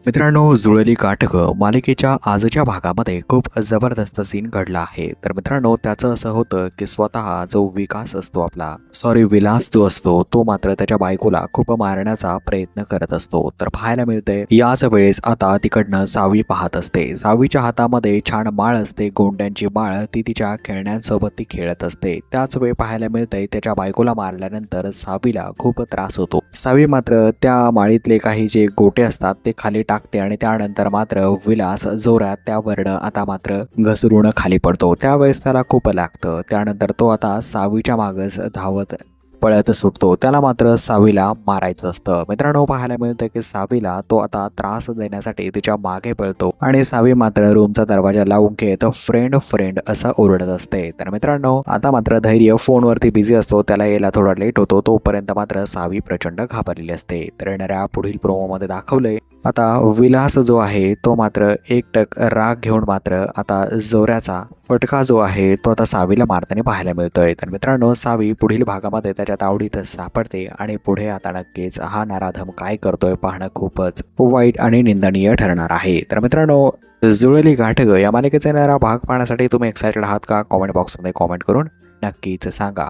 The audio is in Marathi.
मित्रांनो, जुळली गाठ मालिकेच्या आजच्या भागामध्ये खूप जबरदस्त सीन घडला आहे। तर मित्रांनो, त्याचं असं होतं की स्वतः जो विकास असतो आपला विलास जो असतो तो मात्र त्याच्या बायकोला खूप मारण्याचा प्रयत्न करत असतो। तर पाहायला मिळते याच वेळेस आता तिकडनं सावी पाहत असते। सावीच्या हातामध्ये छान माळ असते, गोंड्यांची माळ, ती तिच्या खेळण्यांसोबत ती खेळत असते। त्याच वेळी पाहायला मिळते त्याच्या बायकोला मारल्यानंतर सावीला खूप त्रास होतो। सावी मात्र त्या माळीतले काही जे गोटे असतात ते खाली टाकते आणि त्यानंतर मात्र विलास जोरात त्यावरनं आता मात्र घसरून खाली पडतो। त्यावेळेस त्याला खूप लागतं। त्यानंतर तो आता सावीच्या मागच धावत पळत सुटतो। त्याला मात्र सावीला मारायचं असतं। मित्रांनो, पाहायला मिळतं की सावीला तो आता त्रास देण्यासाठी तिच्या मागे पळतो आणि सावी मात्र रूमचा दरवाजा लावून घेत फ्रेंड फ्रेंड असं ओरडत असते। तर मित्रांनो, आता मात्र धैर्य फोनवरती बिझी असतो, त्याला यायला थोडा लेट होतो। तोपर्यंत मात्र सावी प्रचंड घाबरलेली असते। तर येणाऱ्या पुढील प्रोमोमध्ये दाखवलंय आता विलास जो आहे तो मात्र एकटक राग घेऊन मात्र आता जोराचा फटका जो आहे तो आता सावीला मारताना पाहायला मिळतोय। तर मित्रांनो, सावी पुढील भागामध्ये त्याच्या तावडीत सापडते आणि पुढे आता नक्कीच हा नराधम काय करतोय पाहणं खूपच वाईट आणि निंदनीय ठरणार आहे। तर मित्रांनो, जुळली गाठ या मालिकेचा येणारा भाग पाहण्यासाठी तुम्ही एक्साइटेड आहात का? कॉमेंट बॉक्समध्ये कॉमेंट करून नक्कीच सांगा।